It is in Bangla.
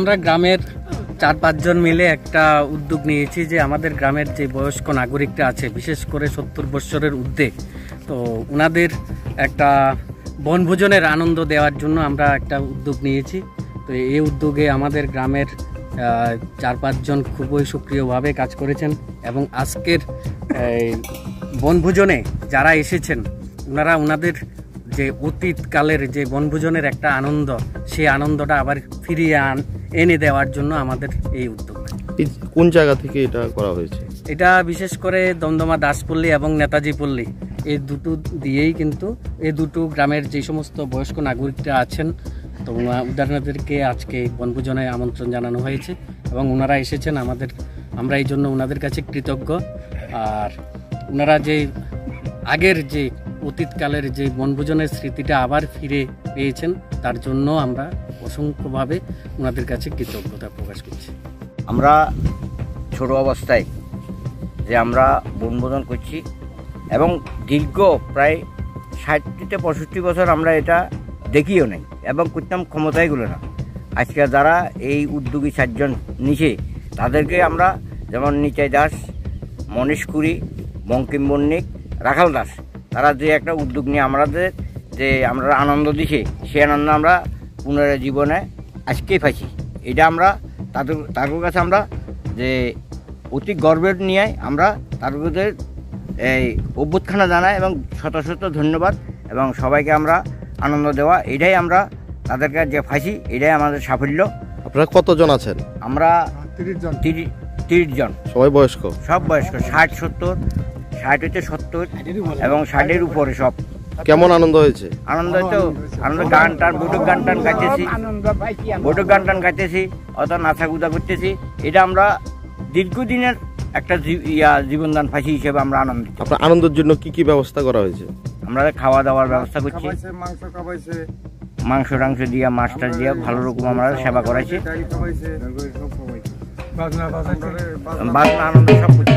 আমরা গ্রামের 4-5 জন মিলে একটা উদ্যোগ নিয়েছি যে আমাদের গ্রামের যে বয়স্ক নাগরিকরা আছে, বিশেষ করে 70 বছরের ঊর্ধ্বে, তো ওনাদের একটা বনভোজনের আনন্দ দেওয়ার জন্য আমরা একটা উদ্যোগ নিয়েছি। তো এই উদ্যোগে আমাদের গ্রামের 4-5 জন খুবই সক্রিয়ভাবে কাজ করেছেন এবং আজকের বনভোজনে যারা এসেছেন ওনাদের যে অতীতকালের যে বনভোজনের একটা আনন্দ, সেই আনন্দটা আবার ফিরিয়ে এনে দেওয়ার জন্য আমাদের এই উদ্যোগ। কোন জায়গা থেকে এটা করা হয়েছে? এটা বিশেষ করে দমদমা দাসপল্লী এবং নেতাজি পল্লী, এই দুটো দিয়েই কিন্তু এই দুটো গ্রামের যে সমস্ত বয়স্ক নাগরিকরা আছেন, তো ওনাদেরকে আজকে বনভোজনে আমন্ত্রণ জানানো হয়েছে এবং ওনারা এসেছেন আমরা এই জন্য ওনাদের কাছে কৃতজ্ঞ। আর ওনারা যে আগের যে অতীতকালের যে বনভোজনের স্মৃতিটা আবার ফিরে পেয়েছেন, তার জন্য আমরা অসংখ্যভাবে ওনাদের কাছে কৃতজ্ঞতা প্রকাশ করছি। আমরা ছোট অবস্থায় যে আমরা বনভোজন করছি এবং দীর্ঘ প্রায় 60-65 বছর আমরা এটা দেখিও নাই এবং করতাম ক্ষমতাইগুলো না। আজকে যারা এই উদ্যোগী 4 জন নিচে, তাদেরকে আমরা যেমন নিচাই দাস, মনীষ কুরি, বঙ্কিম বণিক, রাখাল দাস, তারা যে একটা উদ্যোগ নিয়ে আমাদের যে আমরা আনন্দ দিছে, সে আনন্দ আমরা পুনরায় জীবনে আজকেই পাইছি। এটা আমরা তাদের কাছে আমরা যে অতি গর্বের নিয়ে আমরা তাদের এই অভ্যুত্থানা জানাই এবং শত শত ধন্যবাদ এবং সবাইকে আমরা আনন্দ দেওয়া, এটাই আমরা তাদেরকে যে পাইছি, এটাই আমাদের সাফল্য। আপনারা কতজন আছেন? আমরা 30 জন। সবাই বয়স্ক? সব বয়স্ক, 60-70, 60 হচ্ছে 70 এবং 60-এর উপরে সব। কেমন আনন্দ হয়েছে? আনন্দ বৈঠক গান টান গাইতেছি, অত নাচা গুদা করতেছি। এটা আমরা দীর্ঘদিনের একটা জীবনদান ফাঁসি হিসেবে আমরা আনন্দ। আপনার আনন্দের জন্য কি কি ব্যবস্থা করা হয়েছে? আমরা খাওয়া দাওয়ার ব্যবস্থা করছি, মাংস টাংস দিয়া, মাছ টাছ দিয়া ভালো রকম আমরা সেবা করাইছি, বাজনা আনন্দ সব কিছু।